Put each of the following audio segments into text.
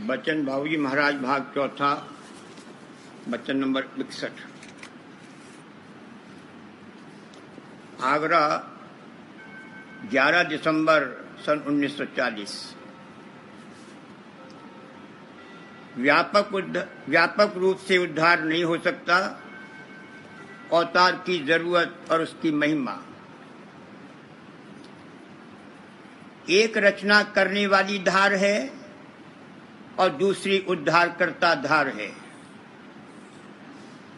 बच्चन बाबूजी महाराज भाग चौथा, बच्चन नंबर 61। आगरा 11 दिसंबर सन 1940। व्यापक रूप से उद्धार नहीं हो सकता। अवतार की जरूरत और उसकी महिमा। एक रचना करने वाली धार है और दूसरी उद्धारकर्ता धार है।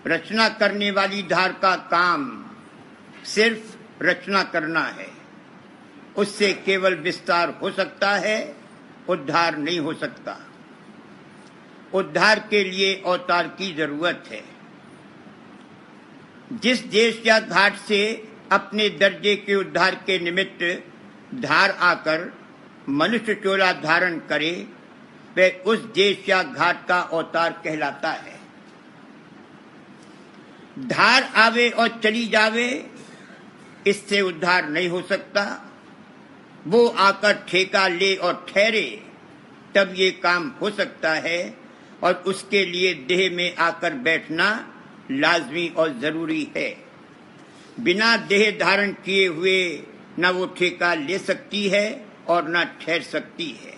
रचना करने वाली धार का काम सिर्फ रचना करना है। उससे केवल विस्तार हो सकता है, उद्धार नहीं हो सकता। उद्धार के लिए अवतार की जरूरत है। जिस देश या घाट से अपने दर्जे के उद्धार के निमित्त धार आकर मनुष्य चोला धारण करे, वह उस देश या घाट का अवतार कहलाता है। धार आवे और चली जावे, इससे उद्धार नहीं हो सकता। वो आकर ठेका ले और ठहरे, तब ये काम हो सकता है। और उसके लिए देह में आकर बैठना लाजमी और जरूरी है। बिना देह धारण किए हुए न वो ठेका ले सकती है और न ठहर सकती है।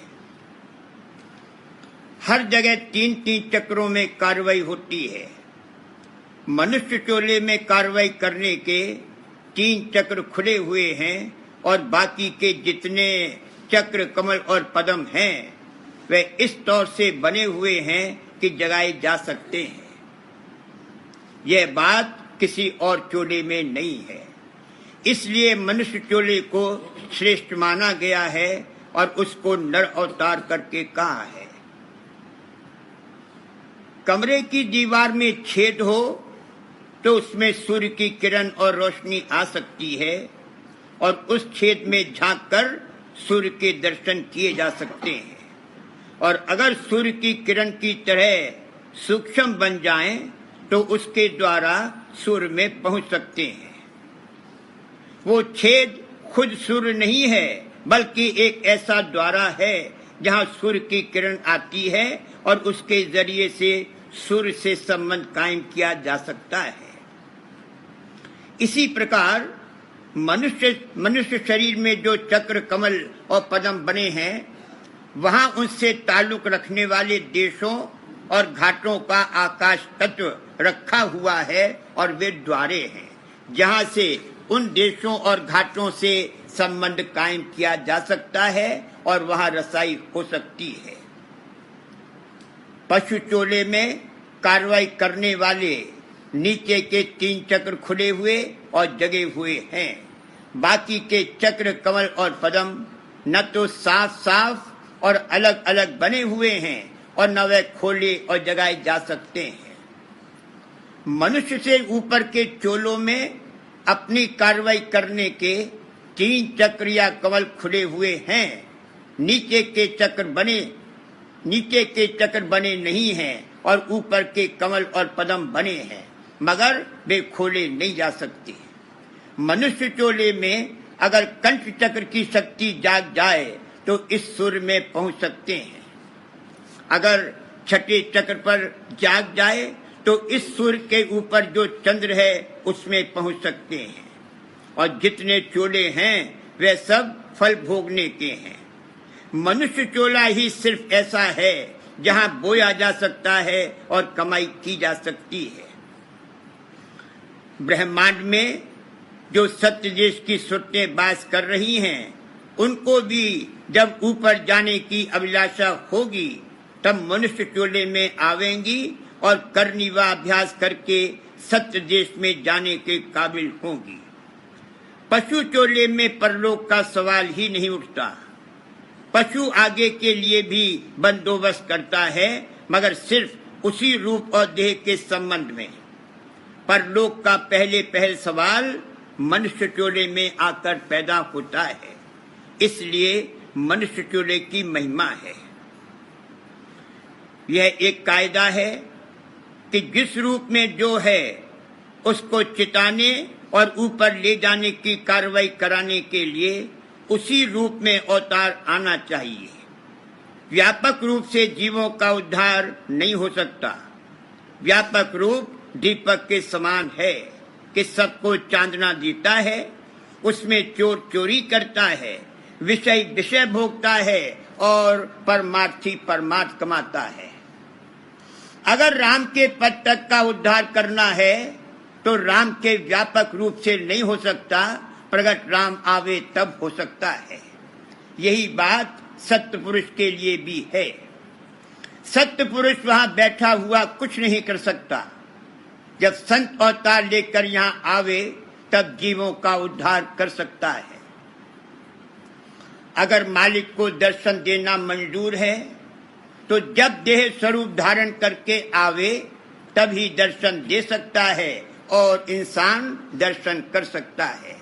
हर जगह 3-3 चक्रों में कार्रवाई होती है। मनुष्य चोले में कार्रवाई करने के 3 चक्र खुले हुए हैं और बाकी के जितने चक्र, कमल और पद्म हैं, वे इस तौर से बने हुए हैं कि जगाए जा सकते हैं। यह बात किसी और चोले में नहीं है। इसलिए मनुष्य चोले को श्रेष्ठ माना गया है और उसको नर अवतार करके कहा है। कमरे की दीवार में छेद हो तो उसमें सूर्य की किरण और रोशनी आ सकती है और उस छेद में झांककर सूर्य के दर्शन किए जा सकते हैं। और अगर सूर्य की किरण की तरह सूक्ष्म बन जाएं, तो उसके द्वारा सूर्य में पहुंच सकते हैं। वो छेद खुद सूर्य नहीं है, बल्कि एक ऐसा द्वारा है जहां सूर्य की किरण आती है और उसके जरिए से सूर्य से संबंध कायम किया जा सकता है। इसी प्रकार मनुष्य शरीर में जो चक्र, कमल और पद्म बने हैं, वहां उनसे ताल्लुक रखने वाले देशों और घाटों का आकाश तत्व रखा हुआ है और वे द्वारे हैं, जहां से उन देशों और घाटों से संबंध कायम किया जा सकता है और वहां रसाई हो सकती है। पशु चोले में कार्रवाई करने वाले नीचे के 3 चक्र खुले हुए और जगे हुए हैं। बाकी के चक्र, कमल और पद्म न तो साफ साफ और अलग अलग बने हुए हैं और न वे खोले और जगाए जा सकते हैं। मनुष्य से ऊपर के चोलों में अपनी कार्रवाई करने के 3 चक्र या कमल खुले हुए हैं। नीचे के चक्र बने नहीं हैं और ऊपर के कमल और पद्म बने हैं, मगर वे खोले नहीं जा सकते। मनुष्य चोले में अगर कंठ चक्र की शक्ति जाग जाए तो इस सूर्य में पहुंच सकते हैं। अगर छठे चक्र पर जाग जाए तो इस सूर्य के ऊपर जो चंद्र है उसमें पहुंच सकते हैं। और जितने चोले हैं वे सब फल भोगने के हैं। मनुष्य चोला ही सिर्फ ऐसा है जहां बोया जा सकता है और कमाई की जा सकती है। ब्रह्मांड में जो सत्य देश की सुरतें वास कर रही हैं, उनको भी जब ऊपर जाने की अभिलाषा होगी, तब मनुष्य चोले में आवेंगी और करनी व अभ्यास करके सत्य देश में जाने के काबिल होंगी। पशु चोले में परलोक का सवाल ही नहीं उठता। पशु आगे के लिए भी बंदोबस्त करता है, मगर सिर्फ उसी रूप और देह के संबंध में। परलोक का पहल सवाल मनुष्य चोले में आकर पैदा होता है। इसलिए मनुष्य चोले की महिमा है। यह एक कायदा है कि जिस रूप में जो है उसको चिताने और ऊपर ले जाने की कार्रवाई कराने के लिए उसी रूप में अवतार आना चाहिए। व्यापक रूप से जीवों का उद्धार नहीं हो सकता। व्यापक रूप दीपक के समान है कि सबको चांदना देता है, उसमें चोर चोरी करता है, विषय विषय भोगता है और परमार्थी परमार्थ कमाता है। अगर राम के पद तक का उद्धार करना है तो राम के व्यापक रूप से नहीं हो सकता, प्रगट राम आवे तब हो सकता है। यही बात सत्य पुरुष के लिए भी है। सत्य पुरुष वहां बैठा हुआ कुछ नहीं कर सकता। जब संत अवतार लेकर यहाँ आवे तब जीवों का उद्धार कर सकता है। अगर मालिक को दर्शन देना मंजूर है तो जब देह स्वरूप धारण करके आवे तभी दर्शन दे सकता है और इंसान दर्शन कर सकता है।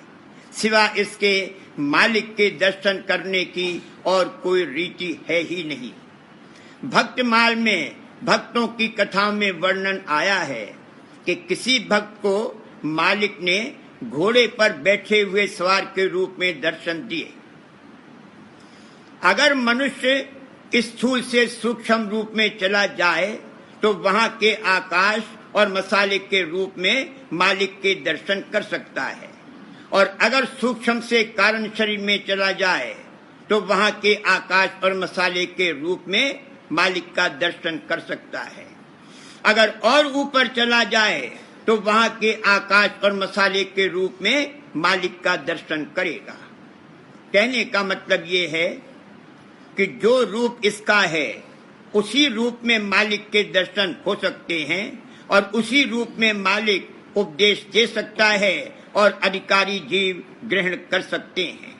सिवा इसके मालिक के दर्शन करने की और कोई रीति है ही नहीं। भक्तमाल में भक्तों की कथाओं में वर्णन आया है कि किसी भक्त को मालिक ने घोड़े पर बैठे हुए सवार के रूप में दर्शन दिए। अगर मनुष्य स्थूल से सूक्ष्म रूप में चला जाए तो वहां के आकाश और मसाले के रूप में मालिक के दर्शन कर सकता है, और अगर सूक्ष्म से कारण शरीर में चला जाए तो वहां के आकाश और मसाले के रूप में मालिक का दर्शन कर सकता है। अगर और ऊपर चला जाए तो वहां के आकाश और मसाले के रूप में मालिक का दर्शन करेगा। कहने का मतलब ये है कि जो रूप इसका है उसी रूप में मालिक के दर्शन हो सकते हैं और उसी रूप में मालिक उपदेश दे सकता है और अधिकारी जीव ग्रहण कर सकते हैं।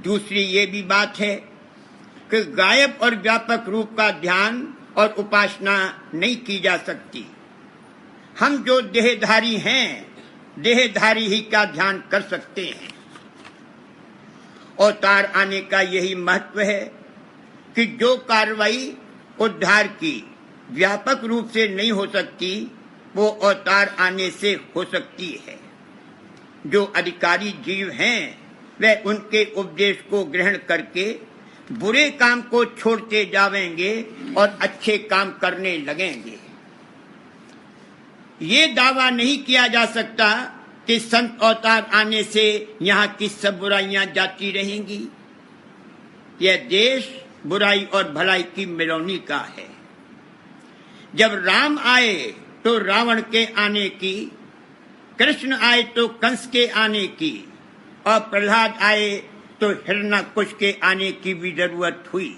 दूसरी ये भी बात है कि गायब और व्यापक रूप का ध्यान और उपासना नहीं की जा सकती। हम जो देहधारी हैं, देहधारी ही का ध्यान कर सकते हैं। अवतार आने का यही महत्व है कि जो कार्रवाई उद्धार की व्यापक रूप से नहीं हो सकती वो अवतार आने से हो सकती है। जो अधिकारी जीव हैं वे उनके उपदेश को ग्रहण करके बुरे काम को छोड़ते जावेंगे और अच्छे काम करने लगेंगे। ये दावा नहीं किया जा सकता कि संत अवतार आने से यहाँ की सब बुराइयां जाती रहेंगी। यह देश बुराई और भलाई की मिलौनी का है। जब राम आए तो रावण के आने की, कृष्ण आए तो कंस के आने की, और प्रहलाद आए तो हिरण्यकुश के आने की भी जरूरत हुई।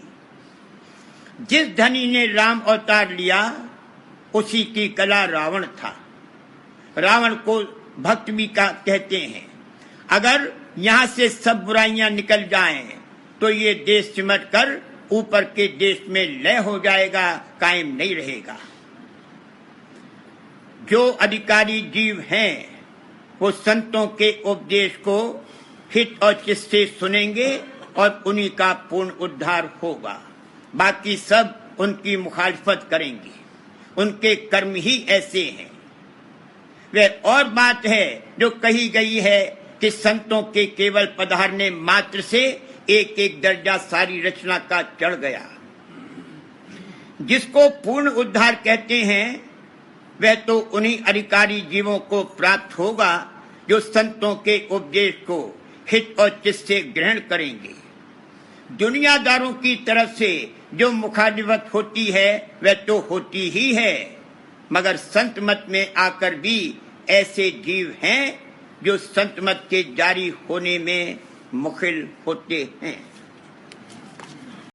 जिस धनी ने राम अवतार लिया उसी की कला रावण था। रावण को भक्त भी कहते हैं। अगर यहाँ से सब बुराइयां निकल जाएं तो ये देश सिमट कर ऊपर के देश में लय हो जाएगा, कायम नहीं रहेगा। जो अधिकारी जीव हैं वो संतों के उपदेश को हित और चित्त से सुनेंगे और उन्हीं का पूर्ण उद्धार होगा। बाकी सब उनकी मुखालिफत करेंगे। उनके कर्म ही ऐसे हैं। वह और बात है जो कही गई है कि संतों के केवल पधारने मात्र से एक एक दर्जा सारी रचना का चढ़ गया। जिसको पूर्ण उद्धार कहते हैं वह तो उन्हीं अधिकारी जीवों को प्राप्त होगा जो संतों के उपदेश को हित और चित्त से ग्रहण करेंगे। दुनियादारों की तरफ से जो मुखालिफत होती है वह तो होती ही है, मगर संत मत में आकर भी ऐसे जीव हैं जो संत मत के जारी होने में मुखिल होते हैं।